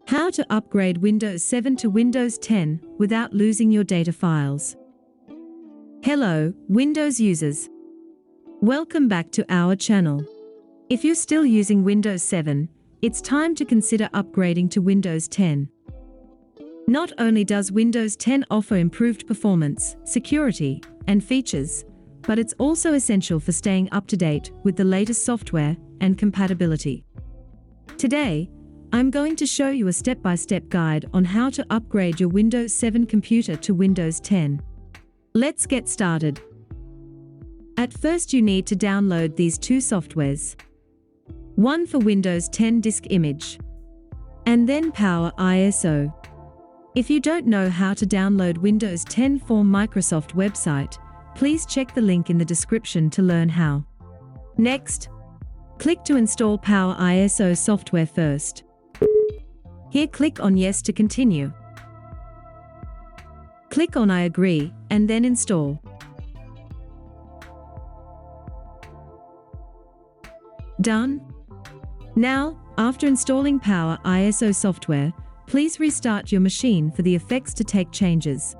How to upgrade Windows 7 to Windows 10 without losing your data files. Hello, Windows users. Welcome back to our channel. If you're still using Windows 7, it's time to consider upgrading to Windows 10. Not only does Windows 10 offer improved performance, security, and features, but it's also essential for staying up to date with the latest software and compatibility. Today, I'm going to show you a step-by-step guide on how to upgrade your Windows 7 computer to Windows 10. Let's get started. At first, you need to download these two softwares. One for Windows 10 Disk Image, and then PowerISO. If you don't know how to download Windows 10 from Microsoft website, please check the link in the description to learn how. Next, click to install PowerISO software first. Here, click on Yes to continue. Click on I agree, and then install. Done? Now, after installing PowerISO software, please restart your machine for the effects to take changes.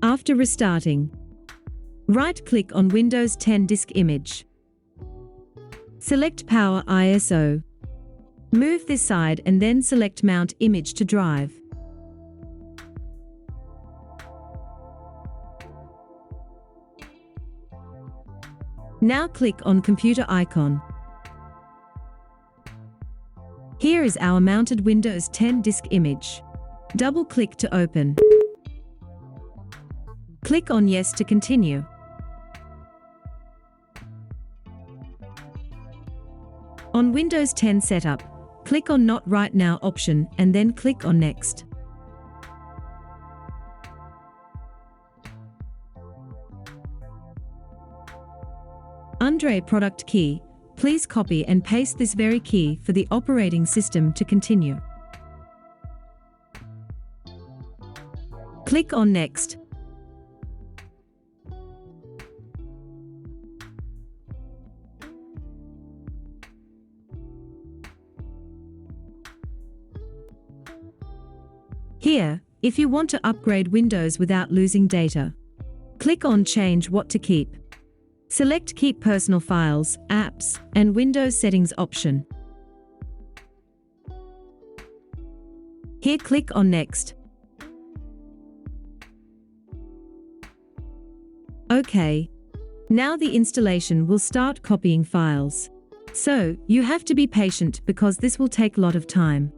After restarting, right-click on Windows 10 Disk Image. Select PowerISO. Move this side and then select Mount Image to Drive. Now click on Computer icon. Here is our mounted Windows 10 disk image. Double-click to open. Click on Yes to continue. On Windows 10 Setup, click on Not Right Now option and then click on Next. Under a product key, please copy and paste this very key for the operating system to continue. Click on Next. Here, if you want to upgrade Windows without losing data, click on Change What to Keep. Select Keep Personal Files, Apps, and Windows Settings option. Here, click on Next. OK. Now the installation will start copying files. So, you have to be patient because this will take a lot of time.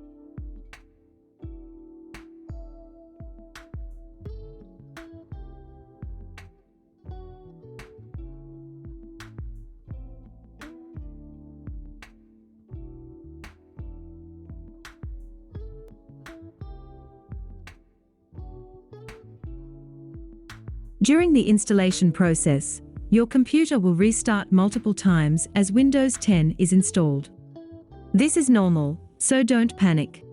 During the installation process, your computer will restart multiple times as Windows 10 is installed. This is normal, so don't panic.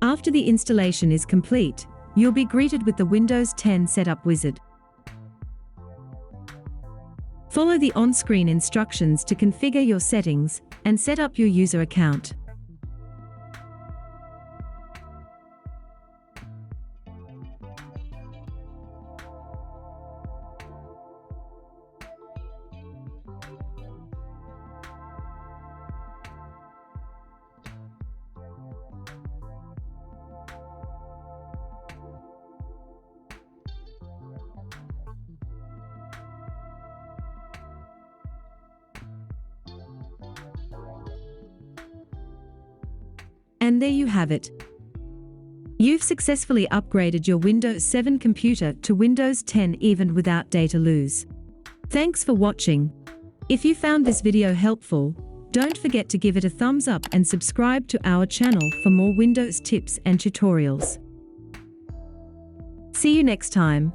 After the installation is complete, you'll be greeted with the Windows 10 Setup Wizard. Follow the on-screen instructions to configure your settings and set up your user account. And there you have it. You've successfully upgraded your Windows 7 computer to Windows 10 even without data lose. Thanks for watching. If you found this video helpful, don't forget to give it a thumbs up and subscribe to our channel for more Windows tips and tutorials. See you next time.